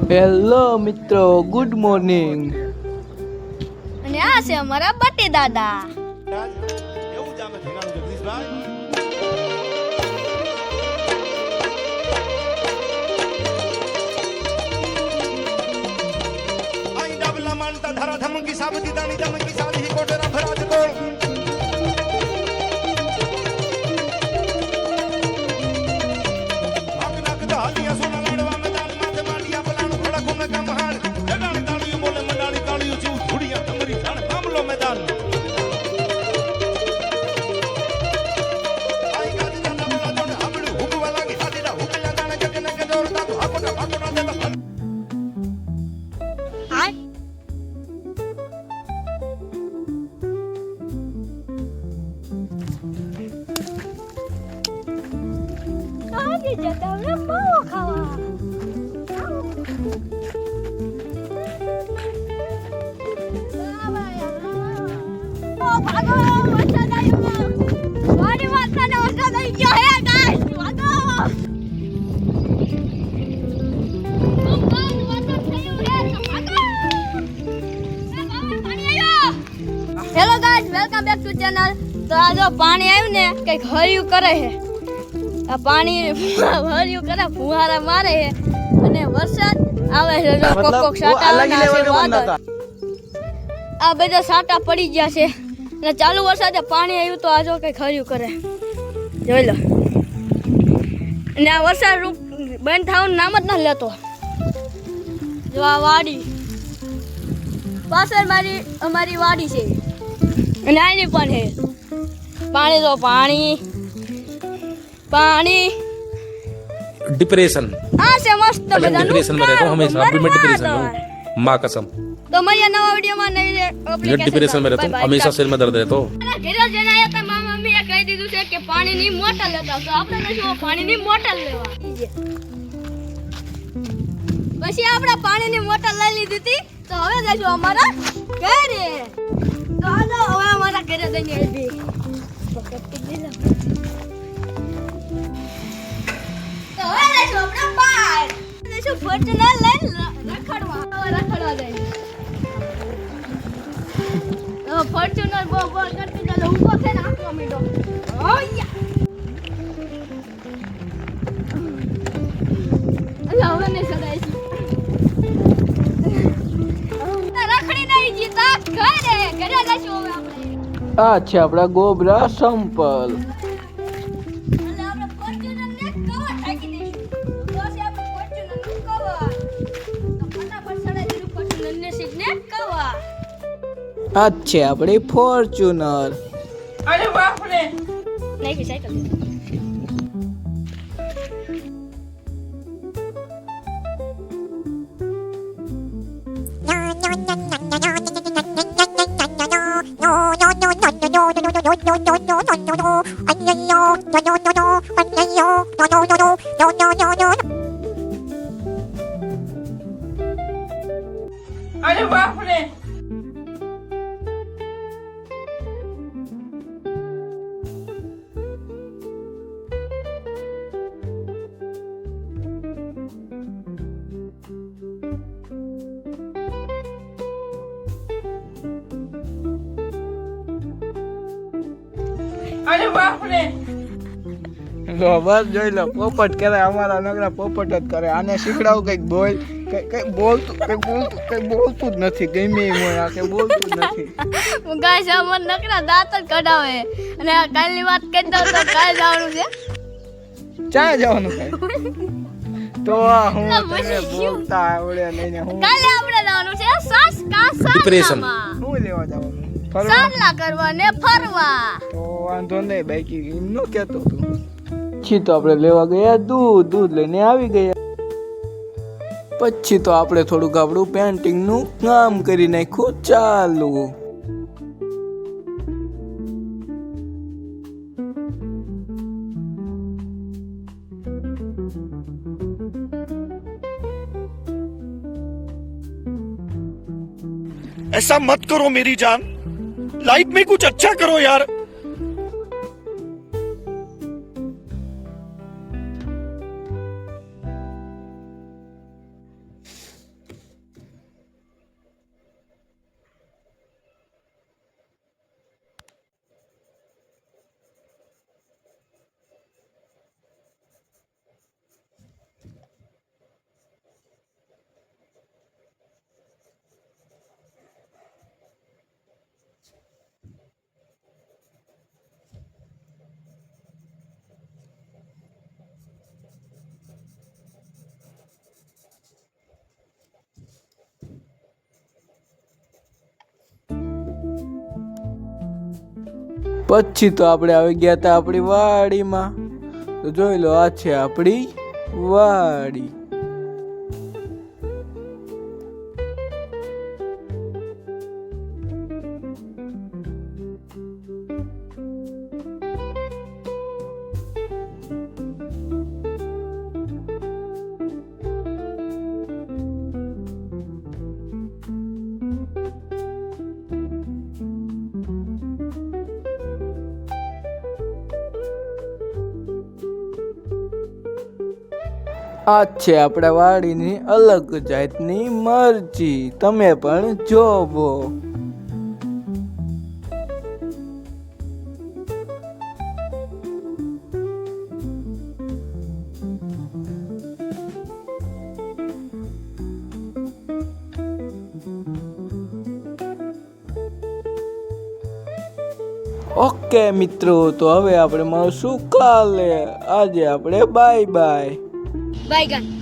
Hello મિત્રો, good morning. અને આ છે અમારા બટે દાદા. એવું જ અમે ઠેકાણું જગદીશભાઈ. આઈ ડબલા માનતા ધારા ધમકી સાબતી દાણી ધમકી સાધી કોટરા ભરાજ કોળ આગ નાખતા હાલિયા સોના લાડવા મેદાન માથે માંડિયા પલાણું ખડક ઉમે કમહાણ જડાણી તાળીઓ બોલે મંડાણી તાળીઓ જીવ ધુડિયા તમારી જાણ મામલો મેદાન આઈ ગાદી દાના બોલા જોડે હાબડું હુકવા લાગી હાદીડા હુકલા દાણા જગને કે જોરતા તો હાકોટા હાકોટા દેતા આજે જતા આપણે માવો ખાવા. ઓ ભાગો, વરસાદ આવ્યો. મારી માથાને વરસાદ આવી ગયો હે ગાઈસ, ભાગો. Hello guys, welcome back to channel. તો આ જો પાણી આવ્યું ને કઈક હર્યું કરે છે. આ પાણી હર્યું કરે, ફુહારા મારે છે અને વરસાદ આવે છે. જો કોક કોક સાટા આવે છે, વાદળ. આ બધા સાટા પડી ગયા છે અને ચાલુ વરસાદે પાણી આવ્યું તો આ જો કઈક હર્યું કરે, જોઈ લો. અને આ વરસાદ બંધ થવાનું નામ જ ન લેતો. જો આ વાડી પાછળ અમારી વાડી છે અને આની પણ છે. પાણી તો पानी डिप्रेशन हाँ से मस्त मैं डिप्रेशन में रहता हूँ हमेशा अभी मैं डिप्रेशन में हूँ माँ कसम तो मैं ये नवा वीडियो में नहीं मैं डिप्रेशन में रहता हूँ हमेशा सिर में दर्द रहता हूँ ઘરે જઈને આયા તો મારા મમ્મીએ કહી દીધું છે કે પાણીની બોટલ લેતા તો આપણે કશું પાણીની બોટલ લેવા. પછી આપણે પાણીની બોટલ લઈ લીધી હતી તો હવે જઈશું અમારા ઘરે. તો હાલો હવે અમારા ઘરે જઈને આવી. તો હવે જઈશું આપણે બહાર. જઈશું ફોર્ચ્યુનર લઈને રખડવા જઈએ. ફોર્ચ્યુનર બહુ કરતી ચાલો ઊભો છે ને આખો મીડો. અલ્લા હવે ને સદાય રખડી નહીં જીતા ઘરે જઈશું હવે આપણે. આ છે આપણા ગોબરા સંપલ. એટલે આપણે ફોર્ચ્યુનર ને કવર ઢાંકી દઈશું. તો છે આપણે ફોર્ચ્યુનર નું કવર. તો ફટાફટ સડાઈ દીધું ફોર્ચ્યુનર ને સીટ ને કવર. આ છે આપણી ફોર્ચ્યુનર. અરે બાપ રે નહીં સાયકલ અરે બાપ રે અરે બાપ રે લો બસ જોઈ લો, પોપટ કરે અમારા નગરા પોપટ જ કરે. આને શીખડાવું કઈક કઈ બોલતું જ નથી. ગમે એમ હોય આ કઈ બોલતું જ નથી. હું ગાઈસ અમર નકરા દાંત જ કઢાવે અને આ કાલની વાત કરી દઉં તો કાલ જવાનું છે. ચાય જવાનું કઈ તો આ હું ના, તને પછી બોલતા આવડે નહીં હું કાલે આપણે જવાનું છે Depression. શું લેવા જવાનું? ફરવા? સારલા કરવા ને ફરવા. તો વાંધો નહીં બાકી એમ નો કહેતો તું. પછી તો આપણે લેવા ગયા દૂધ લઈને આવી ગયા. પછી તો આપણે થોડુંક આપણું પેન્ટિંગ નું કામ કરી નાખ્યું ચાલુ. ऐसा मत करो मेरी जान लाइफ में कुछ अच्छा करो यार પછી તો આપણે આવી ગયા હતા આપણી વાડીમાં. તો જોઈ લો, આ છે આપણી વાડી. આ છે આપણા વાડીની અલગ જાતની મરચી. તમે પણ જોવો. ઓકે મિત્રો, તો હવે આપણે મળશું કાલે. આજે આપણે બાય બાય. બાય ગાન.